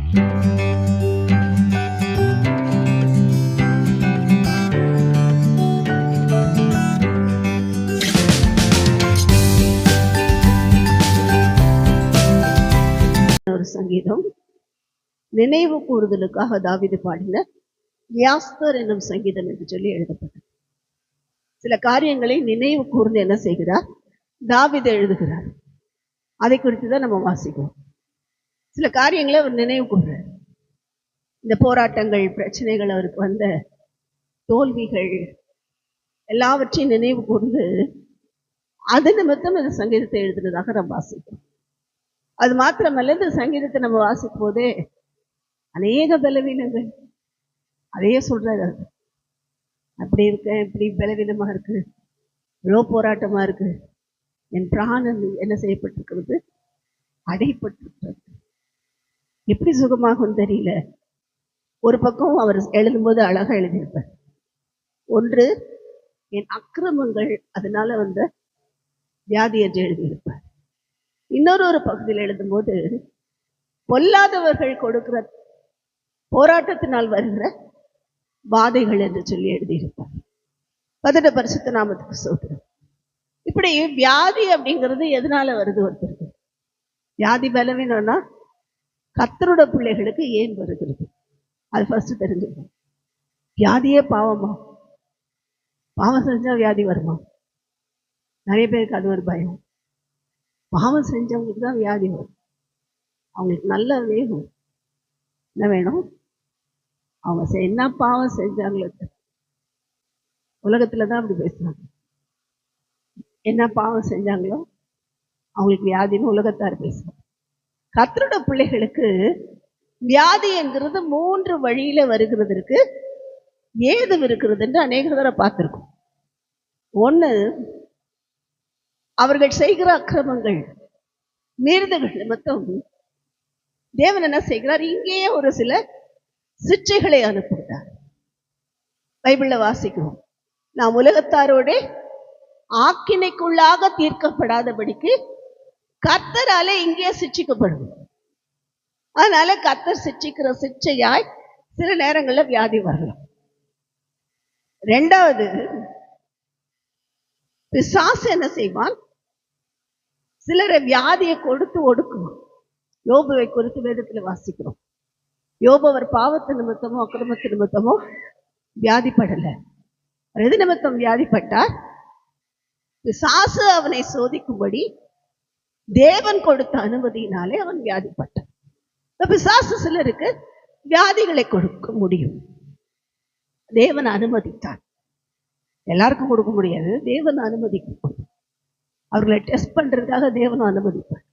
ஒரு சங்கீதம் நினைவு கூறுதலுக்காக தாவீது பாடின வியாஸ்தர் என்னும் சங்கீதம் என்று சொல்லி எழுதப்பட்டது. சில காரியங்களை நினைவு கூர்ந்து என்ன செய்கிறார்? தாவீது எழுதுகிறார். அதை குறித்து தான் நம்ம வாசிக்கிறோம். சில காரியங்களை அவர் நினைவு கூறுறார். இந்த போராட்டங்கள், பிரச்சனைகள், அவருக்கு வந்த தோல்விகள் எல்லாவற்றையும் நினைவு கூர்ந்து அது நிமித்தம் இந்த சங்கீதத்தை எழுதுனதாக நம்ம வாசிக்கிறோம். அது மாத்திரமல்ல, இந்த சங்கீதத்தை நம்ம வாசிக்கும் போதே அநேக பலவீனங்கள் அதையே சொல்றாரு. அப்படி இருக்க, இப்படி பலவீனமா இருக்கு, இவ்வளோ போராட்டமா இருக்கு, என் பிராணன் என்ன செய்யப்பட்டிருக்கிறது? அடைப்பட்டிருக்கிறது. எப்படி சுகமாகும் தெரியல. ஒரு பக்கம் அவர் எழுதும்போது அழகா எழுதியிருப்பார். ஒன்று, என் அக்கிரமங்கள் அதனால வந்த வியாதி என்று எழுதியிருப்பார். இன்னொரு பகுதியில் எழுதும்போது பொல்லாதவர்கள் கொடுக்கிற போராட்டத்தினால் வருகிற பாதைகள் என்று சொல்லி எழுதியிருப்பார். பதின பரிசுத்த நாமத்துக்கு ஸ்தோத்திரம். இப்படி வியாதி அப்படிங்கிறது எதனால வருது? ஒருத்தருக்கு வியாதி பலவீனம்னா கர்த்தரோட பிள்ளைகளுக்கு ஏன் வருகிறது? அது ஃபர்ஸ்ட் தெரிஞ்சுக்கணும். வியாதியே பாவமா? பாவம் செஞ்சா வியாதி வருமா? நிறைய பேருக்கு அது ஒரு பயம். பாவம் செஞ்சவங்களுக்கு தான் வியாதி வரும். அவங்களுக்கு நல்ல வேணும். என்ன வேணும்? அவங்க என்ன பாவம் செஞ்சாங்களோ, உலகத்துல தான் அப்படி பேசுறாங்க. என்ன பாவம் செஞ்சாங்களோ அவங்களுக்கு வியாதின்னு உலகத்தார் பேசுறாங்க. கர்த்தரோட பிள்ளைகளுக்கு வியாதி என்கிறது 3 வழியில வருகிறதுக்கு ஏதும் இருக்கிறது என்று அநேக தடவை பார்த்திருக்கோம். ஒண்ணு, அவர்கள் செய்கிற அக்கிரமங்கள், மீறுதல்கள் நிமித்தம் தேவன் என்ன செய்கிறார்? இங்கேயே ஒரு சில சிற்றைகளை அனுப்புகிறார். பைபிள்ல வாசிக்கிறோம், நாம் உலகத்தாரோட ஆக்கினைக்குள்ளாக தீர்க்கப்படாதபடிக்கு கர்த்தராலே இங்கே சிட்சிக்கப்படுவோம். அதனால கர்த்தர் சிட்சிக்கிற சிட்சையாய் சில நேரங்கள்ல வியாதி வரலாம். 2வது, பிசாசு என்ன செய்வான்? சிலரை வியாதியை கொடுத்து ஒடுக்குவான். யோபுவை குறித்து வேதத்துல வாசிக்கிறோம். யோபு அவர் பாவத்து நிமித்தமோ அக்கிரமத்து நிமித்தமோ வியாதிப்படல. எது நிமித்தம் வியாதிப்பட்டார்? பிசாசு அவனை சோதிக்கும்படி தேவன் கொடுத்த அனுமதியினாலே அவன் வியாதிப்பட்டான். பிசாசு சிலருக்கு வியாதிகளை கொடுக்க முடியும். தேவன் அனுமதித்தான். எல்லாருக்கும் கொடுக்க முடியாது, தேவன் அனுமதிக்கும். அவர்களை டெஸ்ட் பண்றதுக்காக தேவனும் அனுமதிப்பார்.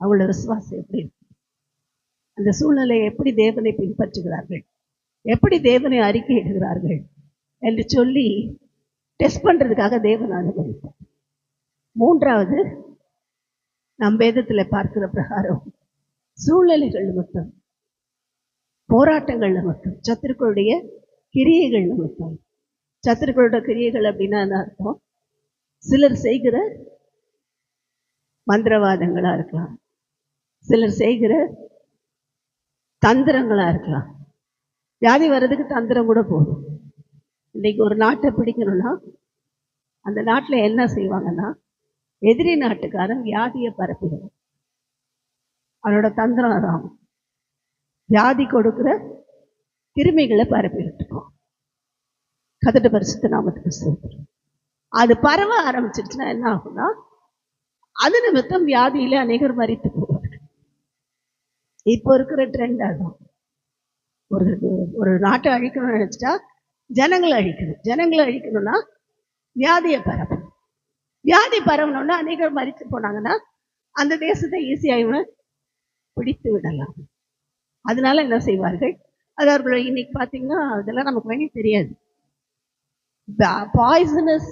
அவங்களோட விசுவாசம் எப்படி இருக்கு, அந்த சூழ்நிலையை எப்படி தேவனை பின்பற்றுகிறார்கள், எப்படி தேவனை அறிக்கையிடுகிறார்கள் என்று சொல்லி டெஸ்ட் பண்றதுக்காக தேவன் அனுமதிப்பார். 3வது, நம் வேதத்துல பார்க்கிற பிரகாரம் சூழ்நிலைகள் நிமித்தம், போராட்டங்கள் நிமித்தம், சத்துருக்களுடைய கிரியைகள் நிமித்தம். சத்துருக்களோட கிரியைகள் அப்படின்னா என்ன அர்த்தம்? சிலர் செய்கிற மந்திரவாதங்களா இருக்கலாம், சிலர் செய்கிற தந்திரங்களா இருக்கலாம். வியாதி வர்றதுக்கு தந்திரம் கூட போதும். இன்னைக்கு ஒரு நாட்டை பிடிக்கணும்னா அந்த நாட்டில் என்ன செய்வாங்கன்னா, எதிரி நாட்டுக்காரன் வியாதியை பரப்பிடுவான். அவனோட தந்திரம் அதான், வியாதி கொடுக்கிற கிருமிகளை பரப்பி விட்டுருக்கோம். கர்த்தருடைய பரிசுத்த நாமத்துக்கு ஸ்தோத்திரம். அது பரவ ஆரம்பிச்சிருச்சுன்னா என்ன ஆகும்னா, அது நிமித்தம் வியாதியில அநேகர் மரித்து போவார்கள். இப்போ இருக்கிற ட்ரெண்ட் அதுதான். ஒரு நாட்டை அழிக்கணும்னு நினைச்சிட்டா ஜனங்களை அழிக்கணும். ஜனங்களை அழிக்கணும்னா வியாதியை பரப்பணும். வியாதி பரவணும்னா அநேகர் மரித்து போனாங்கன்னா அந்த தேசத்தை ஈஸியாக பிடித்து விடலாம். அதனால என்ன செய்வார்கள்? அது அவர்களை இன்னைக்கு பார்த்தீங்கன்னா அதெல்லாம் நமக்கு வேண்டி தெரியாது. பாய்சனஸ்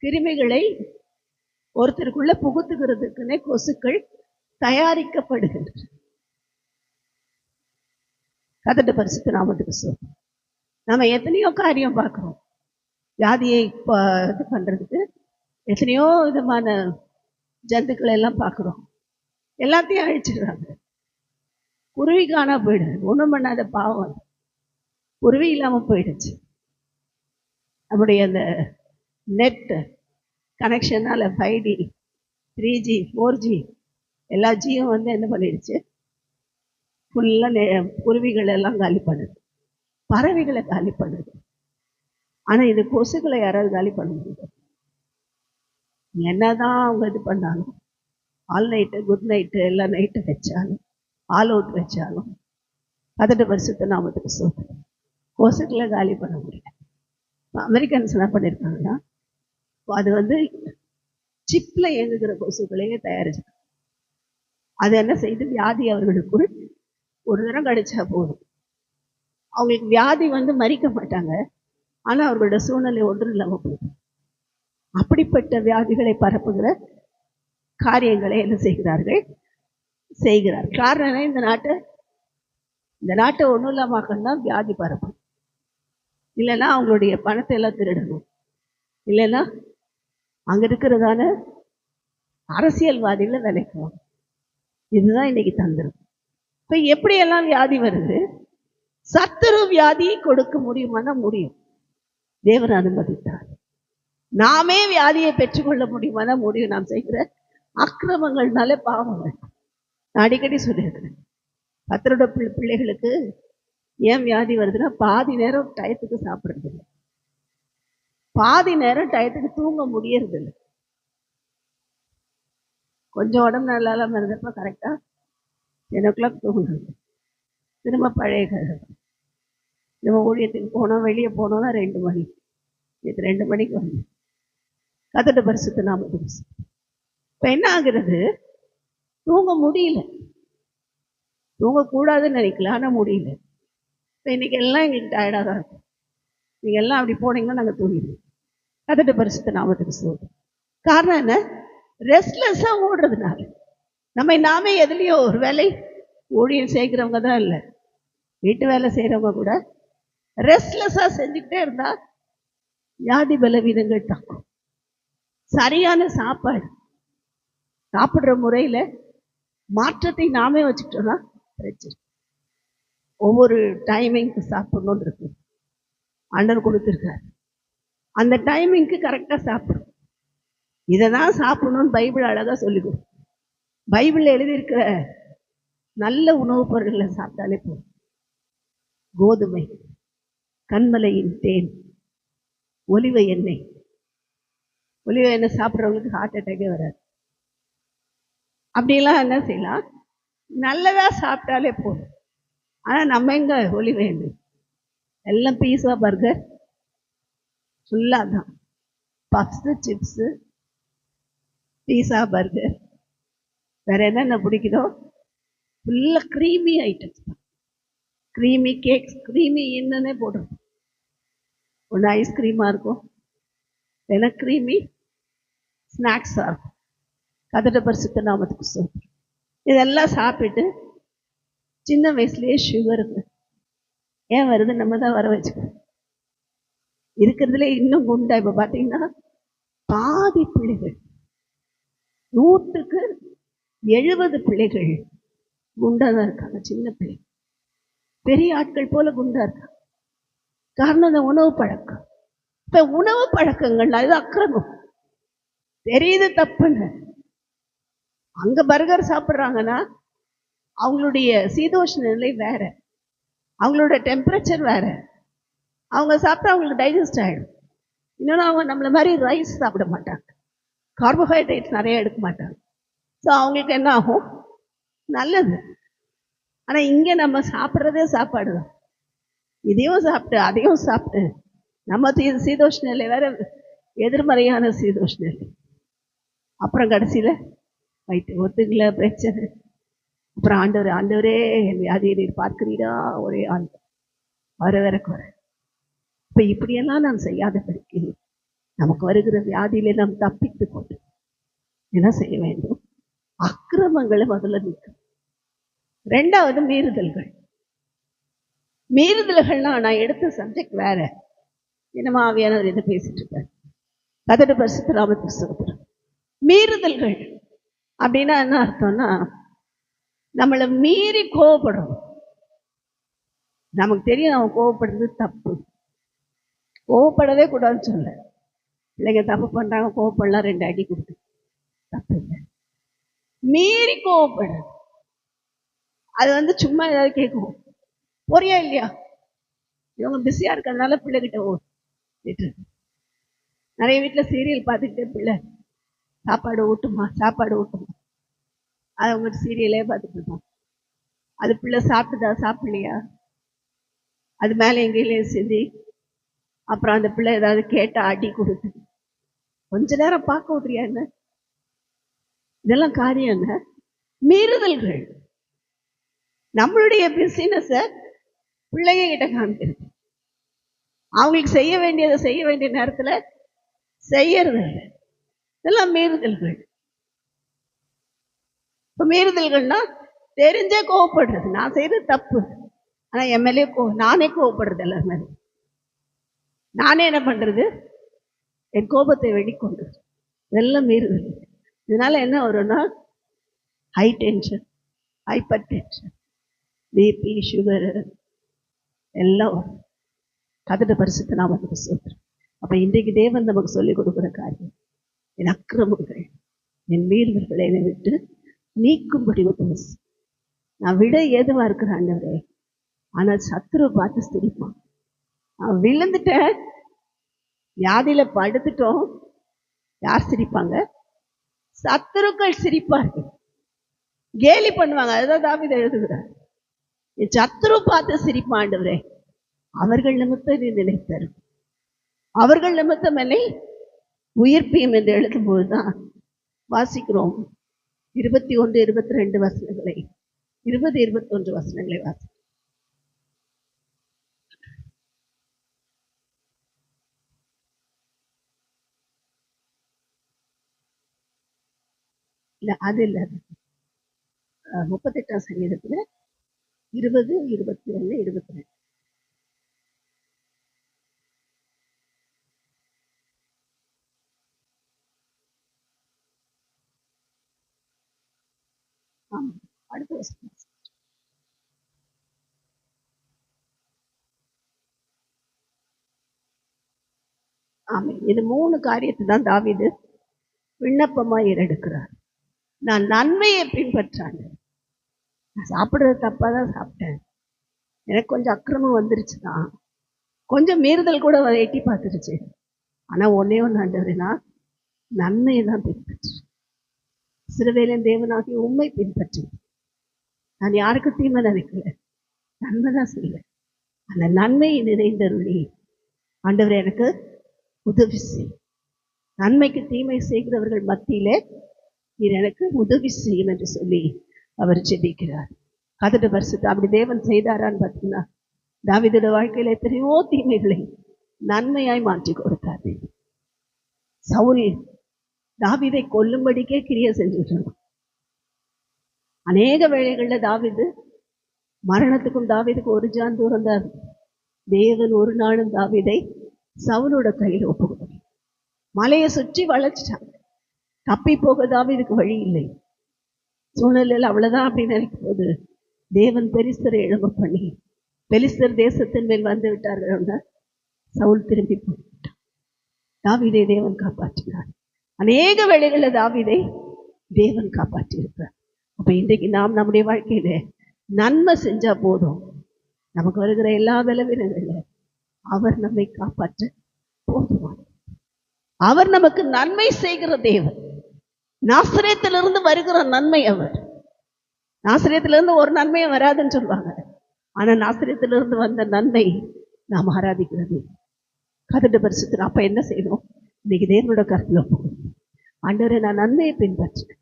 கிருமிகளை ஒருத்தருக்குள்ள புகுத்துகிறதுக்குன்னே கொசுக்கள் தயாரிக்கப்படுகின்றன. கர்த்தருடைய பரிசுத்த நாமத்துக்கு ஸ்தோத்திரம். நம்ம எத்தனையோ காரியம் பார்க்கிறோம். வியாதியை இது பண்றதுக்கு எத்தனையோ விதமான ஜந்துக்களை எல்லாம் பார்க்கிறோம். எல்லாத்தையும் அழிச்சிடுறாங்க. குருவி காணா போயிடுது. ஒன்றும் பண்ணாத பாவம், குருவி இல்லாமல் போயிடுச்சு. நம்முடைய அந்த நெட் கனெக்ஷனால் 5G 3G 4G எல்லா ஜியும் வந்து என்ன பண்ணிடுச்சு, ஃபுல்லாக குருவிகள் எல்லாம் காலி பண்ணுது, பறவைகளை காலி பண்ணுது. ஆனால் இது கொசுக்களை யாராவது காலி பண்ண முடியாது. என்னதான் அவங்க இது பண்ணாலும், ஆல் நைட்டு குட் நைட்டு எல்லா நைட்டு வச்சாலும், ஆல் அவுட் வச்சாலும், கதட்டு பரிசுத்த நாமத்துக்கு சொல்லுது, கொசுக்களை காலி பண்ண முடியாது. அமெரிக்கன்ஸ் என்ன பண்ணியிருக்காங்கன்னா, அது வந்து சிப்பில் இயங்குகிற கொசுக்களையே தயாரிச்சு அது என்ன செய்து வியாதி அவர்களுக்குள் ஒரு தரம் கடிச்சா போதும். அவங்களுக்கு வியாதி வந்து மறிக்க மாட்டாங்க, ஆனால் அவர்களோட சூழ்நிலை ஒன்றும் இல்லாமல் போகும். அப்படிப்பட்ட வியாதிகளை பரப்புகிற காரியங்களை என்ன செய்கிறார்கள், செய்கிறார். காரணம் இந்த நாட்டை ஒன்றும் இல்லாமக்கன்னா வியாதி பரப்பும். இல்லைன்னா அவங்களுடைய பணத்தை எல்லாம் திருடணும், இல்லைன்னா அங்கே இருக்கிறதான அரசியல்வாதிகளை விலைக்குவாங்க. இதுதான் இன்னைக்கு தந்துடும். இப்போ எப்படியெல்லாம் வியாதி வருது, சத்துரு வியாதியை கொடுக்க முடியுமானா முடியும், தேவன் அனுமதித்தார். நாமே வியாதியை பெற்றுக்கொள்ள முடியுமானா முடியும். நாம் செய்கிற அக்கிரமங்கள்னாலே பாவங்கள். நான் அடிக்கடி சொல்லியிருக்கிறேன், கர்த்தரோட பிள்ளைகளுக்கு ஏன் வியாதி வருதுன்னா, பாதி நேரம் டயத்துக்கு சாப்பிட்றது இல்லை, பாதி நேரம் டயத்துக்கு தூங்க முடியறது இல்லை. கொஞ்சம் உடம்பு நல்லா இல்லாமல் இருந்தப்போ கரெக்டாக 10 o'clock தூங்குறது, திரும்ப பழைய கதை. நம்ம ஊழியத்துக்கு போனோம், வெளியே போனோம்னா 2 மணி, இது 2 மணிக்கு வந்து கதட்ட பரிசுத்த நாமத்துக்கு. இப்போ என்ன ஆகுறது, தூங்க முடியல. தூங்கக்கூடாதுன்னு நினைக்கல, ஆனால் முடியல. இப்போ இன்னைக்கு எல்லாம் எங்களுக்கு டயர்டாக தான் இருக்கும். நீங்கள் எல்லாம் அப்படி போனீங்கன்னா நாங்கள் தூங்கிடுவோம். கதட்ட பரிசுத்த நாமத்துக்கு சொல்லுவோம். காரணம் என்ன, ரெஸ்ட்லெஸ்ஸாக ஓடுறதுனால. நம்ம நாமே எதுலேயோ ஒரு வேலை ஊழியம் செய்கிறவங்க தான் இல்லை, வீட்டு வேலை செய்கிறவங்க கூட ரெஸ்ட்லெஸ்ஸாக செஞ்சுக்கிட்டே இருந்தால் வியாதி பலவீனங்கள் தாக்கும். சரியான சாப்பாடு சாப்பிட்ற முறையில் மாற்றத்தை நாமே வச்சுக்கிட்டோம்னா பிரச்சனை. ஒவ்வொரு டைமிங்க்கு சாப்பிடணுன்னு இருக்கு, ஆண்டவர் கொடுத்துருக்காரு. அந்த டைமிங்க்கு கரெக்டாக சாப்பிடும். இதை தான் சாப்பிடணும்னு பைபிள் அழகாக சொல்லி கொடுக்கும். பைபிளில் எழுதியிருக்கிற நல்ல உணவுப் பொருட்களை சாப்பிட்டாலே போதும். கோதுமை, கண்மலையின் தேன், ஒலிவ எண்ணெய். ஒலிவ எண்ணெய் சாப்பிட்றவங்களுக்கு ஹார்ட் அட்டாக்கே வராது. அப்படியெல்லாம் என்ன செய்யலாம், நல்லதாக சாப்பிட்டாலே போதும். ஆனால் நம்ம எங்கே ஒலிவ எண்ணெய், எல்லாம் பீஸா பர்கர் ஃபுல்லாக தான், பப்ஸு சிப்ஸு பீஸா பர்கர், வேறு என்னென்ன பிடிக்குதோ ஃபுல்லாக க்ரீமி ஐட்டம்ஸ் தான். க்ரீமி கேக்ஸ், க்ரீமி என்னன்னே போடுறோம். ஒன்று ஐஸ்கிரீமாக இருக்கும், இல்லைன்னா க்ரீமி ஸ்நாக்ஸாக இருக்கும். கதட்ட பரிசுத்த நாமத்துக்கு சொல்லுவோம். இதெல்லாம் சாப்பிட்டு சின்ன வயசுலேயே சுகருங்க ஏன் வருது, நம்ம தான் வர வச்சுக்கணும். இருக்கிறதுல இன்னும் குண்டா இப்போ பார்த்தீங்கன்னா பாதி பிள்ளைகள், 100க்கு 70 பிள்ளைகள் குண்டாக தான் இருக்காங்க. சின்ன பிள்ளை, பெரிய ஆட்கள் போல குண்டா இருக்காங்க. காரணம் இந்த உணவு பழக்கம். இப்போ உணவு பழக்கங்கள் அது அக்கிரமம். தெரியுது தப்புன்னு. அங்கே பர்கர் சாப்பிட்றாங்கன்னா அவங்களுடைய சீதோஷ்ண நிலை வேற, அவங்களோட டெம்பரேச்சர் வேற. அவங்க சாப்பிட்டா அவங்களுக்கு டைஜஸ்ட் ஆகிடும். இன்னொன்று, அவங்க நம்மளை மாதிரி ரைஸ் சாப்பிட மாட்டாங்க, கார்போஹைட்ரேட்ஸ் நிறைய எடுக்க மாட்டாங்க. ஸோ அவங்களுக்கு என்ன ஆகும், நல்லது. ஆனால் இங்கே நம்ம சாப்பிட்றதே சாப்பாடு தான். இதையும் சாப்பிட்டு அதையும் சாப்பிட்டு நம்ம சீதோஷ்ண நிலை வேற, எதிர்மறையான சீதோஷ்ண நிலை. அப்புறம் கடைசியில் வயிற்று ஒத்துக்கல, பிரச்சனை. அப்புறம் ஆண்டவரே என் வியாதியை நீர் பார்க்கிறீரா, ஒரே ஆண்டு வர வேற குறை. இப்போ இப்படியெல்லாம் நாம் செய்யாதபடிக்கு நமக்கு வருகிற வியாதியிலே நாம் தப்பித்து கொண்டு என்ன செய்ய வேண்டும், அக்கிரமங்களை முதல்ல நிற்கும். 2வது மீறுதல்கள். மீறுதல்கள்னா நான் எடுத்த சப்ஜெக்ட் வேற, என்னமா ஆவியானவர் இதை பேசிட்டு இருக்காரு. கதட்டு பரிசுத்த நாமத்துக்கு சொல்றேன். மீறுதல்கள் அப்படின்னா என்ன அர்த்தம்னா, நம்மளை மீறி கோவப்படும். நமக்கு தெரியும் அவன் கோவப்படுறது தப்பு, கோவப்படவே கூடாதுன்னு சொல்ல. பிள்ளைங்க தப்பு பண்றாங்க, கோவப்படலாம், 2 அடி கொடுத்து தப்பு இல்லை. மீறி கோவப்படுறது அது சும்மா ஏதாவது கேட்கும், போறியா இல்லையா, இவங்க பிஸியா இருக்கிறதுனால பிள்ளைகிட்ட ஓட்டு. நிறைய வீட்டுல சீரியல் பார்த்துக்கிட்டே பிள்ளை சாப்பாடு ஊட்டுமா சாப்பாடு ஊட்டுமா, அதை அவங்க சீரியலே பார்த்துட்டு இருப்பான். அது பிள்ளை சாப்பிட்டுதா சாப்பிடலையா, அது மேலே எங்கேயிலே செஞ்சு அப்புறம் அந்த பிள்ளை ஏதாவது கேட்டா அடி கொடுத்து கொஞ்ச நேரம் பார்க்க விட்றியா என்ன, இதெல்லாம் காரியம் என்ன? மீறுதல்கள். நம்மளுடைய பிசினஸ பிள்ளைங்க கிட்ட காமிக்கிறது, அவங்களுக்கு செய்ய வேண்டியதை செய்ய வேண்டிய நேரத்துல செய்யறது, இதெல்லாம் மீறுதல்கள். இப்ப மீறுதல்கள்னா தெரிஞ்சே கோவப்படுறது, நான் செய்யறது தப்பு, ஆனா என் மேலே நானே கோவப்படுறது, எல்லாருமே நானே என்ன பண்றது, என் கோபத்தை வெளிக்கொண்டு, இதெல்லாம் மீறுதல். இதனால என்ன வரும்னா high tension, hypertension, BP, sugar எல்லாம் வரும். கர்த்தருடைய பரிசுத்த நாமத்துக்கு ஸ்தோத்திரம். அப்ப இன்றைக்கு தேவன் நமக்கு சொல்லிக் கொடுக்கிற காரியம், என் அக்கிரமங்கள் என் மீறுதல்களை என்னை விட்டு நீக்கும்படி உத்தரவு. நான் விட ஏதுவா இருக்கிறேன் ஆண்டவரே, ஆனா சத்துரு பார்த்து சிரிப்பான். நான் விழுந்துட்டேன், வியாதியில படுத்துட்டோம், யார் சிரிப்பாங்க? சத்துருக்கள் சிரிப்பார்கள், கேலி பண்ணுவாங்க. அதுதான் தாவீது எழுதுகிறார், என் சத்துரு பார்த்து சிரிப்பான் ஆண்டவரே, அவர்கள் நிமித்தம் நீ நினைத்தார், அவர்கள் நிமித்தம் என்னை உயிர்ப்பியும் என்று எழுதும்போதுதான் வாசிக்கிறோம் 21, 22 வசனங்களை, 20, 21 வசனங்களை வாசி. இல்ல அது இல்ல, 38ஆம் சங்கீதத்துல 20, 21, 22. ஆமா, அடுத்த வசனம். ஆமா, இது 3 காரியத்தை தான் தாவீது விண்ணப்பமாய் எடுக்கிறார். நான் நன்மையை பின்பற்றாங்க, நான் சாப்பிடுறது தப்பாதான் சாப்பிட்டேன், எனக்கு கொஞ்சம் அக்கிரமம் வந்துருச்சுதான், கொஞ்சம் மீறுதல் கூட எட்டி பார்த்துருச்சு, ஆனா ஒன்னே ஒன்று ஆண்டவரே, நான் நன்மையை தான் பின்பற்று, சிறுவேலின் தேவனாகி உண்மை பின்பற்று, நான் யாருக்கு தீமை நினைக்கல, நன்மைதான் செய்வேன், அந்த நன்மையை நிறைந்தருளி ஆண்டவரே எனக்கு உதவி செய், நன்மைக்கு தீமை செய்கிறவர்கள் மத்தியிலே நீர் எனக்கு உதவி செய்யும் என்று சொல்லி அவர் ஜெபிக்கிறார். கர்த்தருடைய பரிசுத்த அப்படி தேவன் செய்தாரான்னு பார்த்தீங்கன்னா, தாவீதோட வாழ்க்கையில எத்தனையோ தீமைகளை நன்மையாய் மாற்றி கொடுத்தார். சவுல் தாவீதை கொல்லும்படிக்கே கிரியை செஞ்சுட்டு இருந்தான். அநேக வேளைகள்ல தாவீது மரணத்துக்கும் தாவீதுக்கும் ஒரு ஜான் தூரம் தான். தேவன் ஒரு நாளும் தாவீதை சவுலோட கையில் ஒப்புக்கொடுத்தார். மலையை சுற்றி வளைச்சிட்டாங்க, தப்பி போக தாவீதுக்கு வழி இல்லை. சூழ்நிலையில் அவ்வளவுதான் அப்படின்னு நினைக்கும் போது தேவன் பெலிஸ்தரை எழும்ப பண்ணி பெலிஸ்தர் தேசத்தின் மேல் வந்து விட்டார்கள். சவுல் திரும்பி போய்விட்டான். தாவீதை தேவன் காப்பாற்றினார். அநேக வேளைகளில் தாவீதை தேவன் காப்பாற்றி இருக்கிறார். அப்ப இன்றைக்கு நாம் நம்முடைய வாழ்க்கையில நன்மை செஞ்சா போதும், நமக்கு வருகிற எல்லா பலவீனங்கள்ல அவர் நம்மை காப்பாற்ற போதுமான, அவர் நமக்கு நன்மை செய்கிற தேவன். நாசரேத்திலிருந்து வருகிற நன்மை அவர். நாசரேத்திலிருந்து ஒரு நன்மையும் வராதுன்னு சொல்லுவாங்க, ஆனா நாசரேத்திலிருந்து வந்த நன்மை நாம் ஆராதிக்கிறது. கர்த்தருடைய பரிசுத்தர். அப்ப என்ன செய்யணும்? இன்னைக்கு தேவனோட கருத்துல போகணும். ஆண்டவரே, நான் நன்மையை பின்பற்றுறேன்,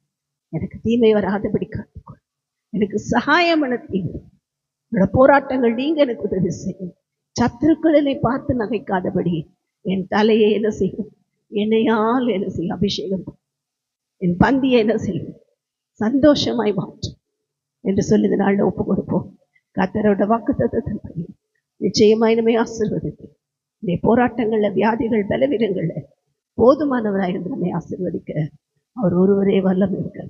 எனக்கு தீமை வராதபடி காத்துக்கொள், எனக்கு சகாயம் என தீமை, என்னோட போராட்டங்கள் நீங்க எனக்கு உதவி செய்யும், சத்துருக்களை பார்த்து நகைக்காதபடி என் தலையை என்ன செய்யும், என்னையால் என்ன செய்யும், அபிஷேகம், என் பந்தியை என்ன செய்யும், சந்தோஷமாய் மாற்றும் என்று சொல்லி இந்த நாளில் ஒப்பு கொடுப்போம். கர்த்தரோட வாக்குத்தத்தத்தின்படி நிச்சயமாய் நம்மை ஆசீர்வதித்து இந்த போராட்டங்கள்ல, வியாதிகள், பலவீனங்கள்ல போதுமானவராயிருந்து நம்மை ஆசீர்வதிக்க அவர் ஒருவரே வல்லமை இருக்கிறார்.